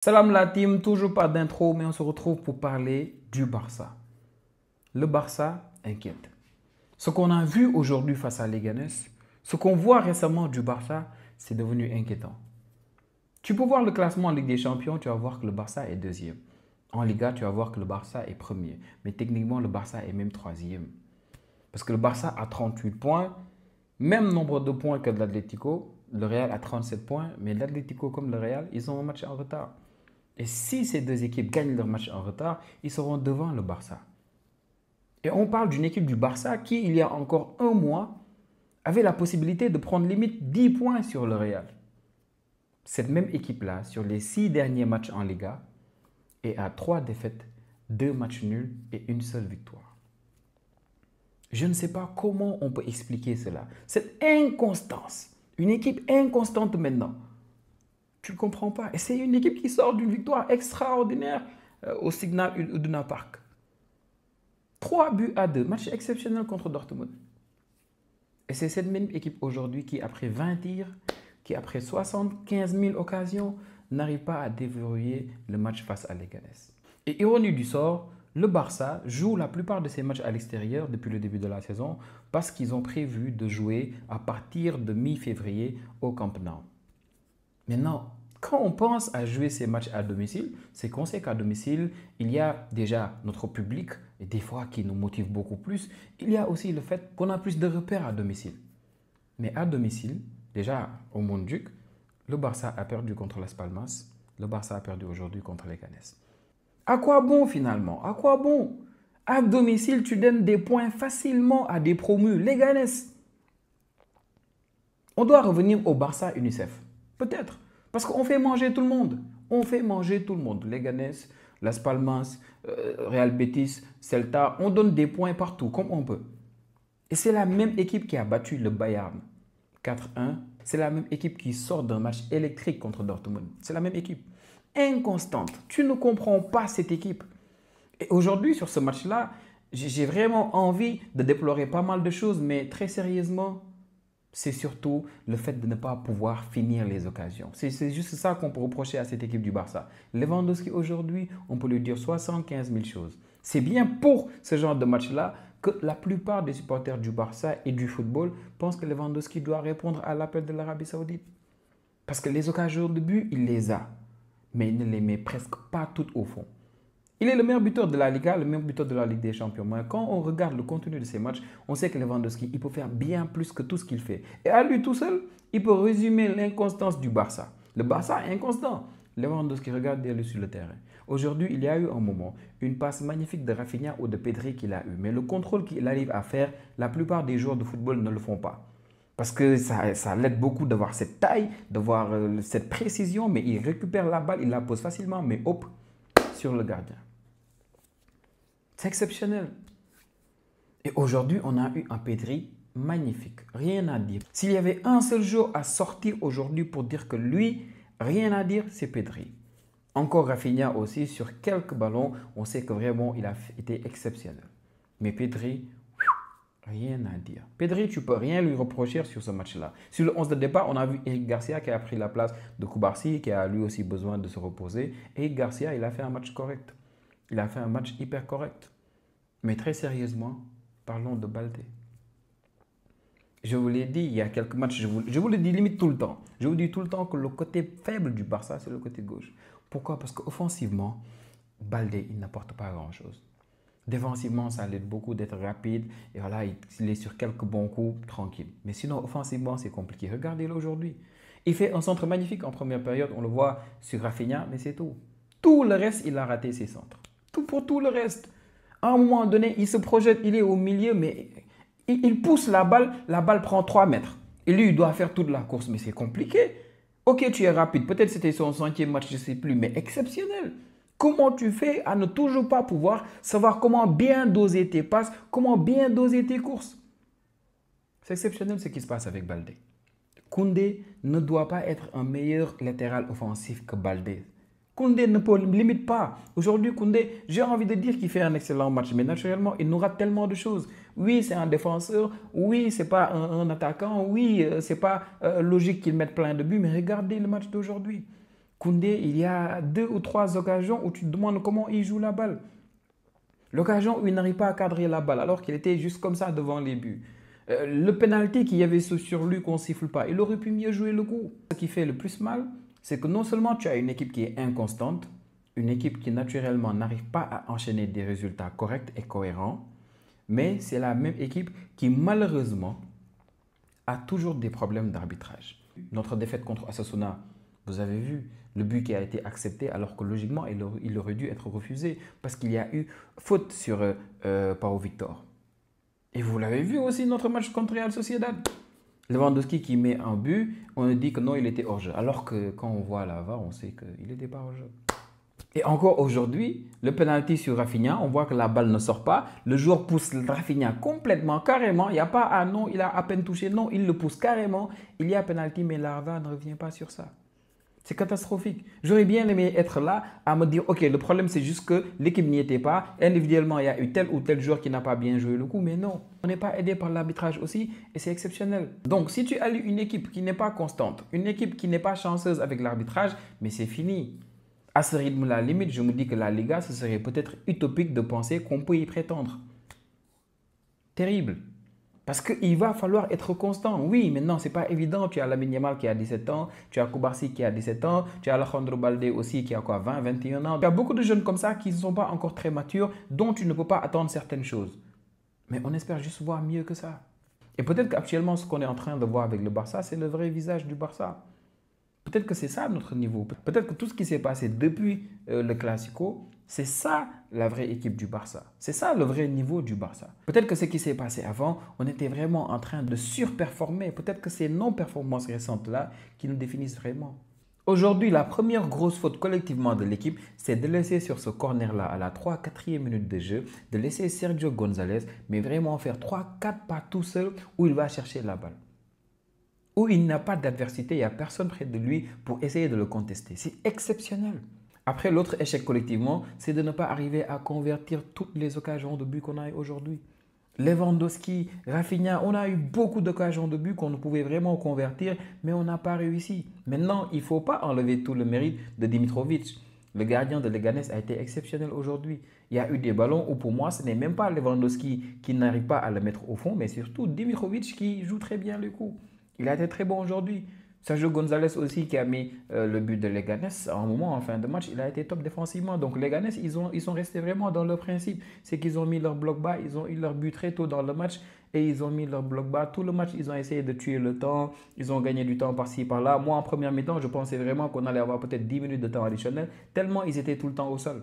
Salam la team, toujours pas d'intro, mais on se retrouve pour parler du Barça. Le Barça inquiète. Ce qu'on a vu aujourd'hui face à Leganés, ce qu'on voit récemment du Barça, c'est devenu inquiétant. Tu peux voir le classement en Ligue des Champions, tu vas voir que le Barça est deuxième. En Liga, tu vas voir que le Barça est premier. Mais techniquement, le Barça est même troisième. Parce que le Barça a 38 points, même nombre de points que l'Atlético. Le Real a 37 points, mais l'Atlético comme le Real, ils ont un match en retard. Et si ces deux équipes gagnent leur match en retard, ils seront devant le Barça. Et on parle d'une équipe du Barça qui, il y a encore un mois, avait la possibilité de prendre limite 10 points sur le Real. Cette même équipe-là, sur les 6 derniers matchs en Liga, est à 3 défaites, 2 matchs nuls et une seule victoire. Je ne sais pas comment on peut expliquer cela. Cette inconstance, une équipe inconstante maintenant. Tu ne comprends pas. Et c'est une équipe qui sort d'une victoire extraordinaire au Signal Iduna Park. 3-2, match exceptionnel contre Dortmund. Et c'est cette même équipe aujourd'hui qui, après 20 tirs, qui après 75 000 occasions, n'arrive pas à déverrouiller le match face à Leganés. Et ironie du sort, le Barça joue la plupart de ses matchs à l'extérieur depuis le début de la saison parce qu'ils ont prévu de jouer à partir de mi-février au Camp Nou. Maintenant, quand on pense à jouer ces matchs à domicile, c'est qu'on sait qu'à domicile, il y a déjà notre public, et des fois qui nous motive beaucoup plus. Il y a aussi le fait qu'on a plus de repères à domicile. Mais à domicile, déjà au Montjuïc, le Barça a perdu contre Las Palmas, le Barça a perdu aujourd'hui contre Leganés. À quoi bon finalement? À quoi bon? À domicile, tu donnes des points facilement à des promus. Leganés. On doit revenir au Barça UNICEF. Peut-être. Parce qu'on fait manger tout le monde. On fait manger tout le monde. Leganés, Las Palmas, Real Betis, Celta. On donne des points partout, comme on peut. Et c'est la même équipe qui a battu le Bayern 4-1. C'est la même équipe qui sort d'un match électrique contre Dortmund. C'est la même équipe. Inconstante. Tu ne comprends pas cette équipe. Et aujourd'hui, sur ce match-là, j'ai vraiment envie de déplorer pas mal de choses, mais très sérieusement, c'est surtout le fait de ne pas pouvoir finir les occasions. C'est juste ça qu'on peut reprocher à cette équipe du Barça. Lewandowski aujourd'hui, on peut lui dire 75 000 choses. C'est bien pour ce genre de match-là que la plupart des supporters du Barça et du football pensent que Lewandowski doit répondre à l'appel de l'Arabie Saoudite. Parce que les occasions de but, il les a. Mais il ne les met presque pas toutes au fond. Il est le meilleur buteur de la Liga, le meilleur buteur de la Ligue des Champions. Mais quand on regarde le contenu de ces matchs, on sait que Lewandowski, il peut faire bien plus que tout ce qu'il fait. Et à lui tout seul, il peut résumer l'inconstance du Barça. Le Barça est inconstant. Lewandowski, regardez-le sur le terrain. Aujourd'hui, il y a eu un moment, une passe magnifique de Rafinha ou de Pedri qu'il a eu. Mais le contrôle qu'il arrive à faire, la plupart des joueurs de football ne le font pas. Parce que ça l'aide beaucoup d'avoir cette taille, d'avoir cette précision, mais il récupère la balle, il la pose facilement, mais hop, sur le gardien. C'est exceptionnel. Et aujourd'hui, on a eu un Pedri magnifique. Rien à dire. S'il y avait un seul jour à sortir aujourd'hui pour dire que lui, rien à dire, c'est Pedri. Encore Rafinha aussi, sur quelques ballons, on sait que vraiment, il a été exceptionnel. Mais Pedri, rien à dire. Pedri, tu ne peux rien lui reprocher sur ce match-là. Sur le 11 de départ, on a vu Eric Garcia qui a pris la place de Cubarsí, qui a lui aussi besoin de se reposer. Eric Garcia, il a fait un match correct. Il a fait un match hyper correct. Mais très sérieusement, parlons de Baldé. Je vous l'ai dit il y a quelques matchs, je vous le dis limite tout le temps. Je vous dis tout le temps que le côté faible du Barça, c'est le côté gauche. Pourquoi? Parce qu'offensivement, Baldé, il n'apporte pas grand-chose. Défensivement, ça l'aide beaucoup d'être rapide. Et voilà, il est sur quelques bons coups, tranquille. Mais sinon, offensivement, c'est compliqué. Regardez-le aujourd'hui. Il fait un centre magnifique en première période. On le voit sur Rafinha, mais c'est tout. Tout le reste, il a raté ses centres. Pour tout le reste. À un moment donné, il se projette, il est au milieu, mais il pousse la balle prend 3 mètres. Et lui, il doit faire toute la course, mais c'est compliqué. Ok, tu es rapide, peut-être c'était son 5e match, je ne sais plus, mais exceptionnel. Comment tu fais à ne toujours pas pouvoir savoir comment bien doser tes passes, comment bien doser tes courses? C'est exceptionnel ce qui se passe avec Baldé. Koundé ne doit pas être un meilleur latéral offensif que Baldé. Koundé ne peut limite pas. Aujourd'hui, Koundé, j'ai envie de dire qu'il fait un excellent match, mais naturellement, il nous rate tellement de choses. Oui, c'est un défenseur. Oui, c'est pas un attaquant. Oui, c'est pas logique qu'il mette plein de buts, mais regardez le match d'aujourd'hui. Koundé, il y a 2 ou 3 occasions où tu te demandes comment il joue la balle. L'occasion où il n'arrive pas à cadrer la balle alors qu'il était juste comme ça devant les buts. Le penalty qu'il y avait sur lui qu'on ne siffle pas, il aurait pu mieux jouer le coup. Ce qui fait le plus mal, c'est que non seulement tu as une équipe qui est inconstante, une équipe qui naturellement n'arrive pas à enchaîner des résultats corrects et cohérents, mais c'est la même équipe qui malheureusement a toujours des problèmes d'arbitrage. Notre défaite contre Osasuna, vous avez vu le but qui a été accepté alors que logiquement il aurait dû être refusé parce qu'il y a eu faute sur Pau Victor. Et vous l'avez vu aussi notre match contre Real Sociedad. Lewandowski qui met un but, on dit que non, il était hors jeu. Alors que quand on voit la VAR, on sait qu'il n'était pas hors jeu. Et encore aujourd'hui, le penalty sur Rafinha, on voit que la balle ne sort pas. Le joueur pousse Rafinha complètement, carrément. Il n'y a pas ah non, il a à peine touché. Non, il le pousse carrément. Il y a penalty, mais la VAR ne revient pas sur ça. C'est catastrophique. J'aurais bien aimé être là à me dire, ok, le problème c'est juste que l'équipe n'y était pas. Individuellement, il y a eu tel ou tel joueur qui n'a pas bien joué le coup, mais non. On n'est pas aidé par l'arbitrage aussi et c'est exceptionnel. Donc, si tu as une équipe qui n'est pas constante, une équipe qui n'est pas chanceuse avec l'arbitrage, mais c'est fini. À ce rythme-là, limite, je me dis que la Liga, ce serait peut-être utopique de penser qu'on peut y prétendre. Terrible. Parce qu'il va falloir être constant. Oui, mais non, ce n'est pas évident. Tu as Lamine Yamal qui a 17 ans, tu as Koubarsi qui a 17 ans, tu as Alejandro Balde aussi qui a quoi, 20, 21 ans. Tu as beaucoup de jeunes comme ça qui ne sont pas encore très matures, dont tu ne peux pas attendre certaines choses. Mais on espère juste voir mieux que ça. Et peut-être qu'actuellement, ce qu'on est en train de voir avec le Barça, c'est le vrai visage du Barça. Peut-être que c'est ça notre niveau. Peut-être que tout ce qui s'est passé depuis le Classico, c'est ça la vraie équipe du Barça. C'est ça le vrai niveau du Barça. Peut-être que ce qui s'est passé avant, on était vraiment en train de surperformer. Peut-être que ces non-performances récentes-là qui nous définissent vraiment. Aujourd'hui, la première grosse faute collectivement de l'équipe, c'est de laisser sur ce corner-là à la 3-4e minute de jeu, de laisser Sergio González, mais vraiment faire 3-4 pas tout seul où il va chercher la balle. Où il n'a pas d'adversité, il n'y a personne près de lui pour essayer de le contester. C'est exceptionnel. Après, l'autre échec collectivement, c'est de ne pas arriver à convertir toutes les occasions de but qu'on a eu aujourd'hui. Lewandowski, Rafinha, on a eu beaucoup d'occasions de but qu'on pouvait vraiment convertir, mais on n'a pas réussi. Maintenant, il ne faut pas enlever tout le mérite de Dimitrovic. Le gardien de Leganés a été exceptionnel aujourd'hui. Il y a eu des ballons où pour moi, ce n'est même pas Lewandowski qui n'arrive pas à le mettre au fond, mais surtout Dimitrovic qui joue très bien le coup. Il a été très bon aujourd'hui. Sergio González aussi qui a mis le but de Leganés. À un moment, en fin de match, il a été top défensivement. Donc Leganés, ils sont restés vraiment dans leur principe. C'est qu'ils ont mis leur bloc bas, ils ont eu leur but très tôt dans le match et ils ont mis leur bloc bas. Tout le match, ils ont essayé de tuer le temps. Ils ont gagné du temps par-ci, par-là. Moi, en première mi-temps, je pensais vraiment qu'on allait avoir peut-être 10 minutes de temps additionnel, tellement ils étaient tout le temps au sol.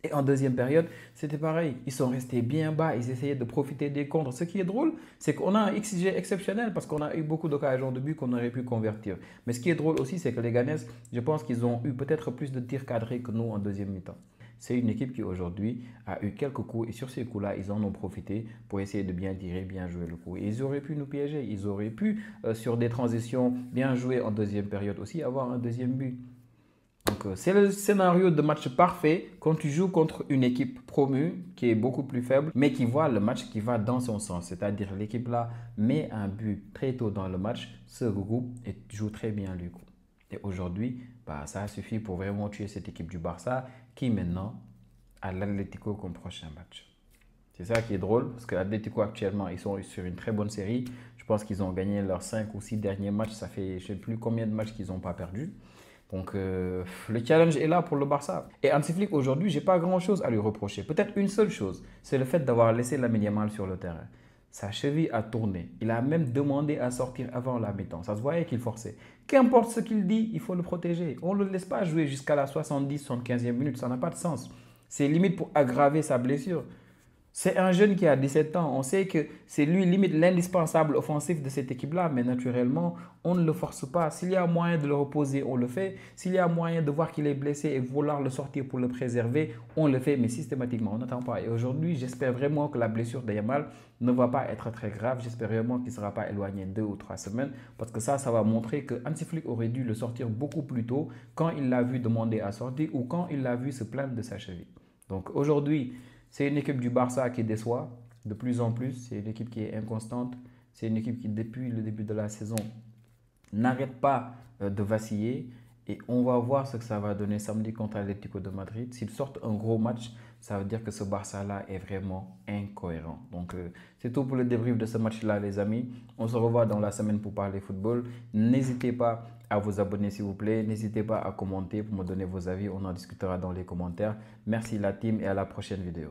Et en deuxième période, c'était pareil. Ils sont restés bien bas, ils essayaient de profiter des contres. Ce qui est drôle, c'est qu'on a un XG exceptionnel parce qu'on a eu beaucoup d'occasions de but qu'on aurait pu convertir. Mais ce qui est drôle aussi, c'est que les Ghanais, je pense qu'ils ont eu peut-être plus de tirs cadrés que nous en deuxième mi-temps. C'est une équipe qui aujourd'hui a eu quelques coups et sur ces coups-là, ils en ont profité pour essayer de bien tirer, bien jouer le coup. Et ils auraient pu nous piéger, ils auraient pu, sur des transitions bien jouées en deuxième période aussi, avoir un deuxième but. Donc, c'est le scénario de match parfait quand tu joues contre une équipe promue qui est beaucoup plus faible, mais qui voit le match qui va dans son sens. C'est-à-dire l'équipe là met un but très tôt dans le match, se regroupe et joue très bien le coup. Et aujourd'hui, ça suffit pour vraiment tuer cette équipe du Barça qui maintenant a l'Atlético comme prochain match. C'est ça qui est drôle parce que l'Atlético actuellement, ils sont sur une très bonne série. Je pense qu'ils ont gagné leurs 5 ou 6 derniers matchs. Ça fait je ne sais plus combien de matchs qu'ils n'ont pas perdu. Donc, le challenge est là pour le Barça. Et Hansi Flick, aujourd'hui, je n'ai pas grand-chose à lui reprocher. Peut-être une seule chose, c'est le fait d'avoir laissé Lamine Yamal sur le terrain. Sa cheville a tourné. Il a même demandé à sortir avant la mi-temps. Ça se voyait qu'il forçait. Qu'importe ce qu'il dit, il faut le protéger. On ne le laisse pas jouer jusqu'à la 70-75e minute. Ça n'a pas de sens. C'est limite pour aggraver sa blessure. C'est un jeune qui a 17 ans. On sait que c'est lui limite l'indispensable offensif de cette équipe-là, mais naturellement, on ne le force pas. S'il y a moyen de le reposer, on le fait. S'il y a moyen de voir qu'il est blessé et vouloir le sortir pour le préserver, on le fait, mais systématiquement, on n'attend pas. Et aujourd'hui, j'espère vraiment que la blessure de Yamal ne va pas être très grave. J'espère vraiment qu'il ne sera pas éloigné 2 ou 3 semaines, parce que ça va montrer que Hansi Flick aurait dû le sortir beaucoup plus tôt quand il l'a vu demander à sortir ou quand il l'a vu se plaindre de sa cheville. Donc aujourd'hui, c'est une équipe du Barça qui déçoit de plus en plus. C'est une équipe qui est inconstante. C'est une équipe qui, depuis le début de la saison, n'arrête pas de vaciller. Et on va voir ce que ça va donner samedi contre Atlético de Madrid. S'ils sortent un gros match, ça veut dire que ce Barça-là est vraiment incohérent. Donc, c'est tout pour le débrief de ce match-là, les amis. On se revoit dans la semaine pour parler football. N'hésitez pas à vous abonner, s'il vous plaît. N'hésitez pas à commenter pour me donner vos avis. On en discutera dans les commentaires. Merci la team et à la prochaine vidéo.